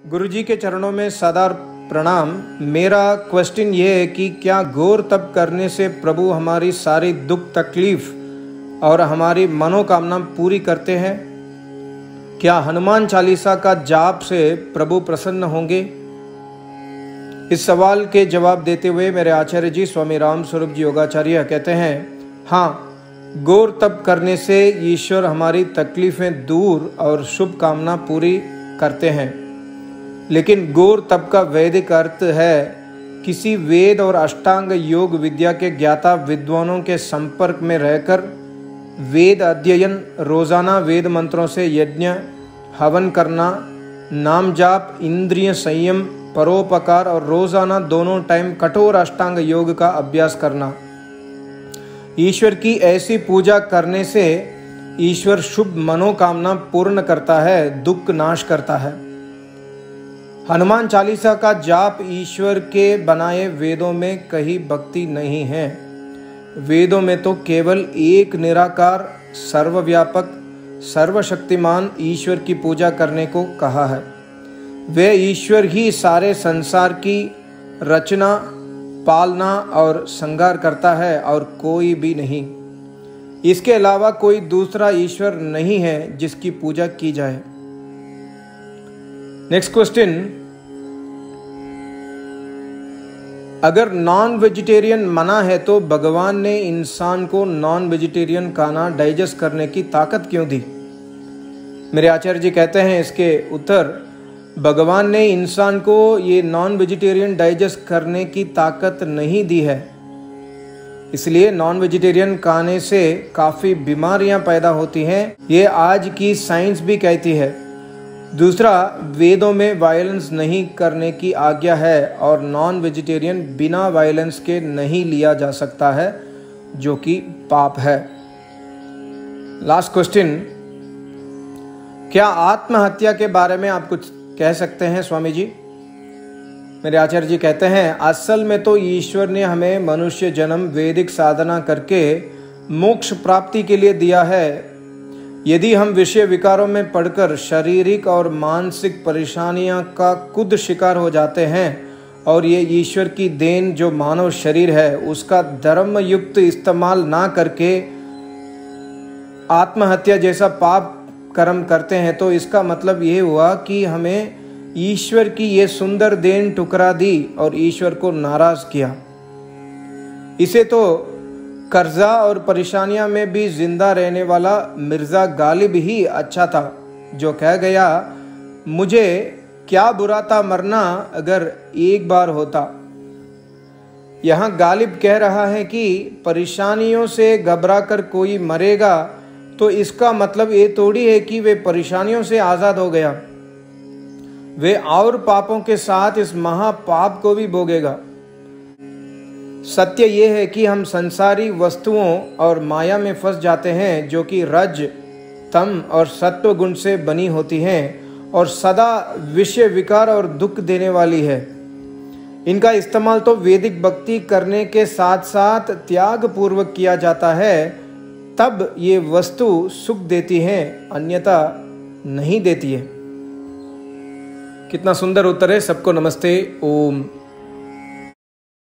गुरुजी के चरणों में सदा प्रणाम। मेरा क्वेश्चन ये है कि क्या घोर तप करने से प्रभु हमारी सारी दुख तकलीफ और हमारी मनोकामना पूरी करते हैं? क्या हनुमान चालीसा का जाप से प्रभु प्रसन्न होंगे? इस सवाल के जवाब देते हुए मेरे आचार्य जी स्वामी राम स्वरूप जी योगाचार्य कहते हैं, हाँ, घोर तप करने से ईश्वर हमारी तकलीफें दूर और शुभ कामना पूरी करते हैं। लेकिन घोर तप का वैदिक अर्थ है किसी वेद और अष्टांग योग विद्या के ज्ञाता विद्वानों के संपर्क में रहकर वेद अध्ययन, रोजाना वेद मंत्रों से यज्ञ हवन करना, नाम जाप, इंद्रिय संयम, परोपकार और रोजाना दोनों टाइम कठोर अष्टांग योग का अभ्यास करना। ईश्वर की ऐसी पूजा करने से ईश्वर शुभ मनोकामना पूर्ण करता है, दुख नाश करता है। हनुमान चालीसा का जाप ईश्वर के बनाए वेदों में कहीं भक्ति नहीं है। वेदों में तो केवल एक निराकार, सर्वव्यापक, सर्वशक्तिमान ईश्वर की पूजा करने को कहा है। वे ईश्वर ही सारे संसार की रचना, पालना और संहार करता है और कोई भी नहीं। इसके अलावा कोई दूसरा ईश्वर नहीं है जिसकी पूजा की जाए। नेक्स्ट क्वेश्चन, अगर नॉन वेजिटेरियन मना है तो भगवान ने इंसान को नॉन वेजिटेरियन खाना डाइजेस्ट करने की ताकत क्यों दी? मेरे आचार्य जी कहते हैं इसके उत्तर, भगवान ने इंसान को ये नॉन वेजिटेरियन डाइजेस्ट करने की ताकत नहीं दी है। इसलिए नॉन वेजिटेरियन खाने से काफ़ी बीमारियां पैदा होती हैं, ये आज की साइंस भी कहती है। दूसरा, वेदों में वायलेंस नहीं करने की आज्ञा है और नॉन वेजिटेरियन बिना वायलेंस के नहीं लिया जा सकता है, जो कि पाप है। लास्ट क्वेश्चन, क्या आत्महत्या के बारे में आप कुछ कह सकते हैं स्वामी जी? मेरे आचार्य जी कहते हैं, असल में तो ईश्वर ने हमें मनुष्य जन्म वैदिक साधना करके मोक्ष प्राप्ति के लिए दिया है। यदि हम विषय विकारों में पड़कर शारीरिक और मानसिक परेशानियां का खुद शिकार हो जाते हैं और ये ईश्वर की देन जो मानव शरीर है उसका धर्म युक्त इस्तेमाल ना करके आत्महत्या जैसा पाप कर्म करते हैं, तो इसका मतलब ये हुआ कि हमें ईश्वर की ये सुंदर देन ठुकरा दी और ईश्वर को नाराज किया। इसे तो कर्जा और परेशानियां में भी जिंदा रहने वाला मिर्जा गालिब ही अच्छा था, जो कह गया, मुझे क्या बुरा था मरना अगर एक बार होता। यहां गालिब कह रहा है कि परेशानियों से घबरा कर कोई मरेगा तो इसका मतलब ये थोड़ी है कि वे परेशानियों से आजाद हो गया। वे और पापों के साथ इस महापाप को भी भोगेगा। सत्य ये है कि हम संसारी वस्तुओं और माया में फंस जाते हैं, जो कि रज, तम और सत्व गुण से बनी होती हैं और सदा विषय विकार और दुख देने वाली है। इनका इस्तेमाल तो वैदिक भक्ति करने के साथ साथ त्याग पूर्वक किया जाता है, तब ये वस्तु सुख देती है, अन्यथा नहीं देती है। कितना सुंदर उत्तर है। सबको नमस्ते। ओम